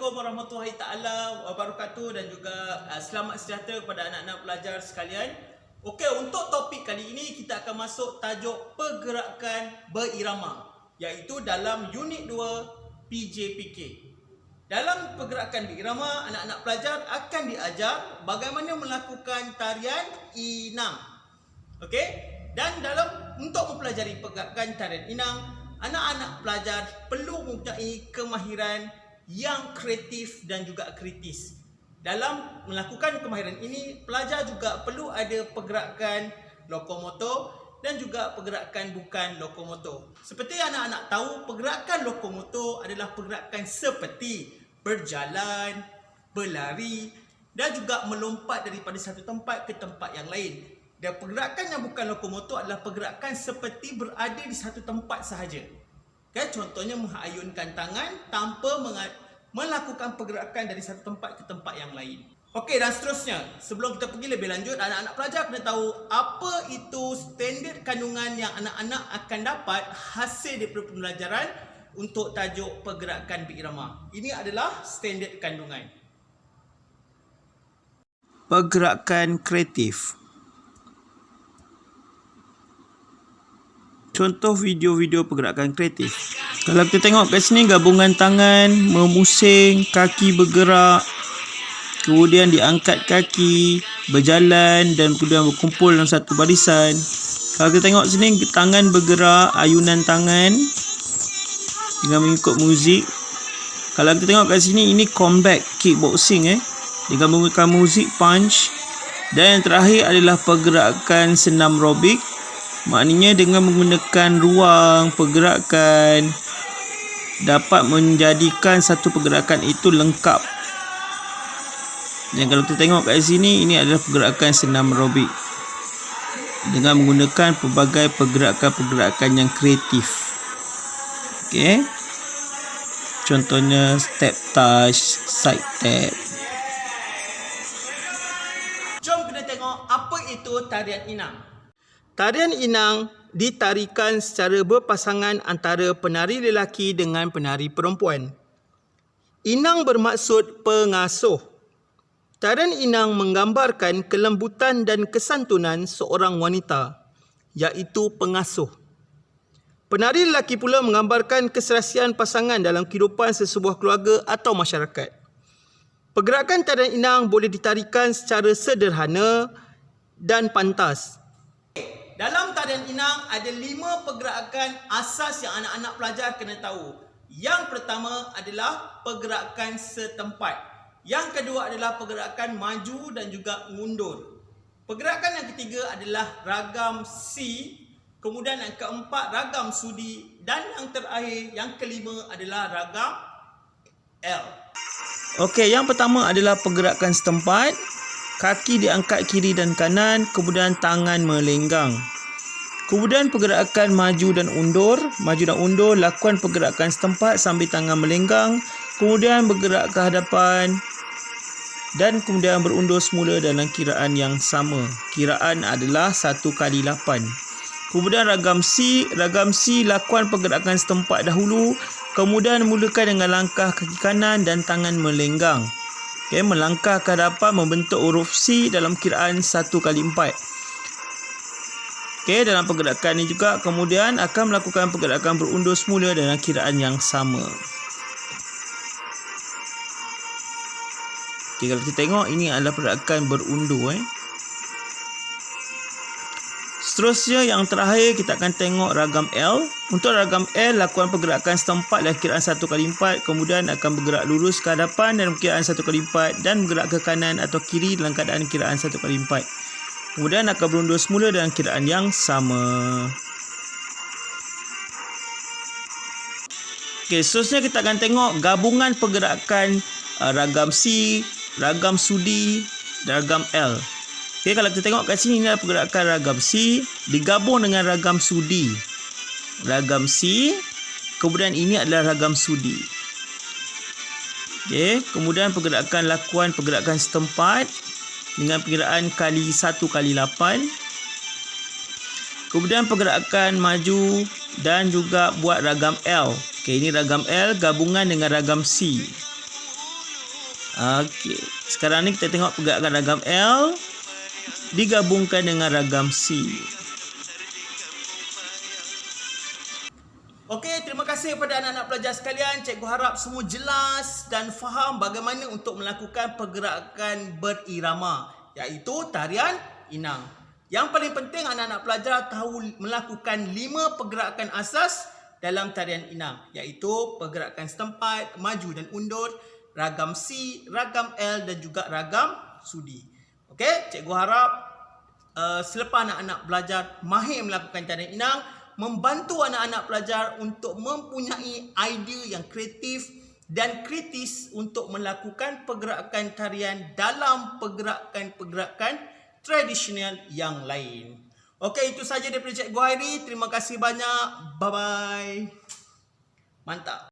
Assalamualaikum warahmatullahi taala wabarakatuh dan juga selamat sejahtera kepada anak-anak pelajar sekalian. Okey, untuk topik kali ini kita akan masuk tajuk pergerakan berirama, iaitu dalam unit 2 PJPK. Dalam pergerakan berirama, anak-anak pelajar akan diajar bagaimana melakukan tarian inang. Okey? Dan untuk mempelajari pergerakan tarian inang, anak-anak pelajar perlu mempunyai kemahiran yang kreatif dan juga kritis. Dalam melakukan kemahiran ini, pelajar juga perlu ada pergerakan lokomotor dan juga pergerakan bukan lokomotor. Seperti anak-anak tahu, pergerakan lokomotor adalah pergerakan seperti berjalan, berlari dan juga melompat daripada satu tempat ke tempat yang lain. Dan pergerakan yang bukan lokomotor adalah pergerakan seperti berada di satu tempat sahaja. Kan, contohnya mengayunkan tangan tanpa melakukan pergerakan dari satu tempat ke tempat yang lain. Okey, dan seterusnya, sebelum kita pergi lebih lanjut, anak-anak pelajar kena tahu apa itu standard kandungan yang anak-anak akan dapat hasil daripada pembelajaran untuk tajuk pergerakan berirama. Ini adalah standard kandungan. Pergerakan kreatif. Contoh video-video pergerakan kreatif. Kalau kita tengok kat sini, gabungan tangan, memusing, kaki bergerak, kemudian diangkat kaki, berjalan dan kemudian berkumpul dalam satu barisan. Kalau kita tengok sini, tangan bergerak, ayunan tangan dengan mengikut muzik. Kalau kita tengok kat sini, ini combat kickboxing dengan menggunakan muzik punch. Dan yang terakhir adalah pergerakan senam aerobik. Maknanya dengan menggunakan ruang pergerakan dapat menjadikan satu pergerakan itu lengkap. Dan kalau kita tengok kat sini, ini adalah pergerakan senam aerobik dengan menggunakan pelbagai pergerakan-pergerakan yang kreatif. Okey. Contohnya step touch, side tap. Jom kita tengok apa itu tarian inang. Tarian inang ditarikan secara berpasangan antara penari lelaki dengan penari perempuan. Inang bermaksud pengasuh. Tarian inang menggambarkan kelembutan dan kesantunan seorang wanita, iaitu pengasuh. Penari lelaki pula menggambarkan keserasian pasangan dalam kehidupan sesebuah keluarga atau masyarakat. Pergerakan tarian inang boleh ditarikan secara sederhana dan pantas. Dalam tarian inang ada 5 pergerakan asas yang anak-anak pelajar kena tahu. Yang pertama adalah pergerakan setempat. Yang kedua adalah pergerakan maju dan juga mundur. Pergerakan yang ketiga adalah ragam C. Kemudian yang keempat ragam sudi. Dan yang terakhir, yang kelima adalah ragam L. Okey, yang pertama adalah pergerakan setempat. Kaki diangkat kiri dan kanan, kemudian tangan melenggang. Kemudian pergerakan maju dan undur. Maju dan undur, lakukan pergerakan setempat sambil tangan melenggang. Kemudian bergerak ke hadapan dan kemudian berundur semula dalam kiraan yang sama. Kiraan adalah 1/8. Kemudian ragam C. Ragam C, lakukan pergerakan setempat dahulu. Kemudian mulakan dengan langkah kaki kanan dan tangan melenggang. Okay, melangkah ke hadapan membentuk huruf C dalam kiraan 1/4. Okay, dalam pergerakan ini juga kemudian akan melakukan pergerakan berundur semula dalam kiraan yang sama. Okay, kalau kita tengok, ini adalah pergerakan berundur. Seterusnya, yang terakhir kita akan tengok ragam L. Untuk ragam L, lakukan pergerakan setempat dalam kiraan 1/4, kemudian akan bergerak lurus ke hadapan dalam kiraan 1/4 dan bergerak ke kanan atau kiri dalam keadaan kiraan 1/4. Kemudian akan berundur semula dalam kiraan yang sama. Okey, seterusnya kita akan tengok gabungan pergerakan ragam C, ragam sudi dan ragam L. Okey, kalau kita tengok kat sini, ini adalah pergerakan ragam C digabung dengan ragam sudi. Ragam C, kemudian ini adalah ragam sudi. Okey, kemudian lakukan pergerakan setempat dengan perkiraan kali 1/8. Kemudian pergerakan maju dan juga buat ragam L. Okey, ini ragam L gabungan dengan ragam C. Okey, sekarang ni kita tengok pergerakan ragam L digabungkan dengan ragam C. Okey, terima kasih kepada anak-anak pelajar sekalian. Cikgu harap semua jelas dan faham bagaimana untuk melakukan pergerakan berirama, iaitu tarian inang. Yang paling penting anak-anak pelajar tahu melakukan 5 pergerakan asas dalam tarian inang, iaitu pergerakan setempat, maju dan undur, ragam C, ragam L dan juga ragam sudi. Okey, cikgu harap selepas anak-anak belajar mahir melakukan tarian inang, membantu anak-anak pelajar untuk mempunyai idea yang kreatif dan kritis untuk melakukan pergerakan tarian dalam pergerakan-pergerakan tradisional yang lain. Okey, itu saja daripada Cikgu Hairi. Terima kasih banyak. Bye-bye. Mantap.